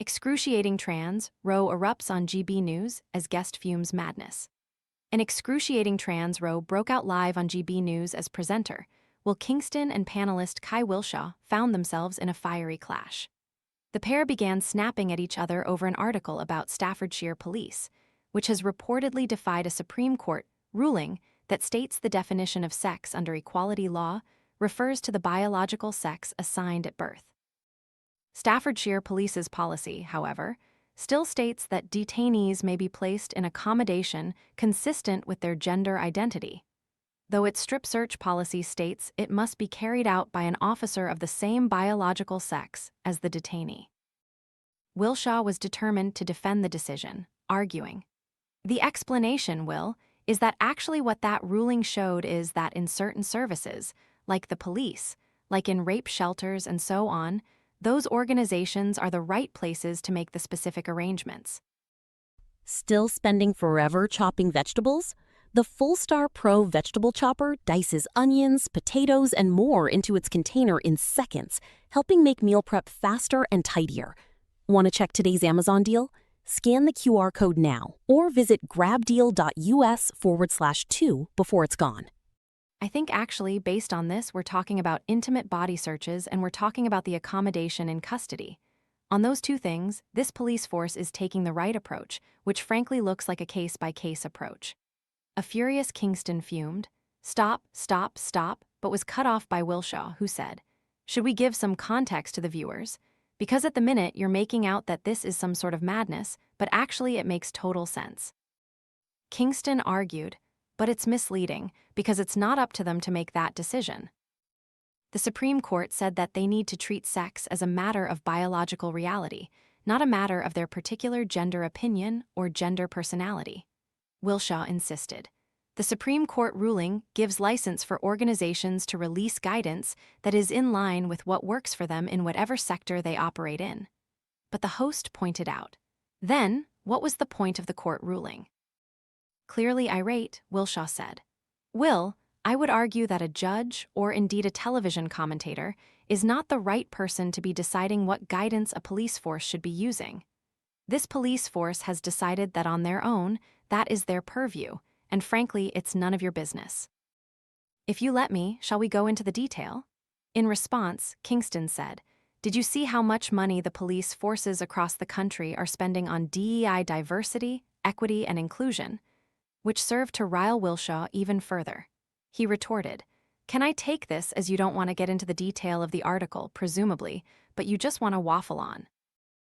Excruciating trans row erupts on GB News as guest fumes madness. An excruciating trans row broke out live on GB News as presenter. Will Kingston and panellist Cai Wilshaw found themselves in a fiery clash. The pair began snapping at each other over an article about Staffordshire Police, which has reportedly defied a Supreme Court ruling that states the definition of sex under equality law refers to the biological sex assigned at birth. Staffordshire Police's policy, however, still states that detainees may be placed in accommodation consistent with their gender identity, though its strip search policy states it must be carried out by an officer of the same biological sex as the detainee. Wilshaw was determined to defend the decision, arguing, "The explanation, Will, is that actually what that ruling showed is that in certain services, like the police, like in rape shelters and so on, those organizations are the right places to make the specific arrangements." Still spending forever chopping vegetables? The Full-Star Pro vegetable chopper dices onions, potatoes, and more into its container in seconds, helping make meal prep faster and tidier. Want to check today's Amazon deal? Scan the QR code now or visit grabdeal.us/2 before it's gone. I think actually, based on this, we're talking about intimate body searches and we're talking about the accommodation in custody. On those two things, this police force is taking the right approach, which frankly looks like a case-by-case approach. A furious Kingston fumed, "Stop, stop, stop," but was cut off by Wilshaw, who said, "Should we give some context to the viewers? Because at the minute you're making out that this is some sort of madness, but actually it makes total sense." Kingston argued, but it's misleading because it's not up to them to make that decision. The Supreme Court said that they need to treat sex as a matter of biological reality, not a matter of their particular gender opinion or gender personality. Wilshaw insisted. The Supreme Court ruling gives license for organizations to release guidance that is in line with what works for them in whatever sector they operate in. But the host pointed out, then, what was the point of the court ruling? Clearly irate, Wilshaw said, "Will, I would argue that a judge, or indeed a television commentator, is not the right person to be deciding what guidance a police force should be using. This police force has decided that on their own, that is their purview, and frankly, it's none of your business. If you let me, shall we go into the detail?" In response, Kingston said, "Did you see how much money the police forces across the country are spending on DEI diversity, equity, and inclusion?" Which served to rile Wilshaw even further. He retorted, "Can I take this as you don't want to get into the detail of the article, presumably, but you just want to waffle on?"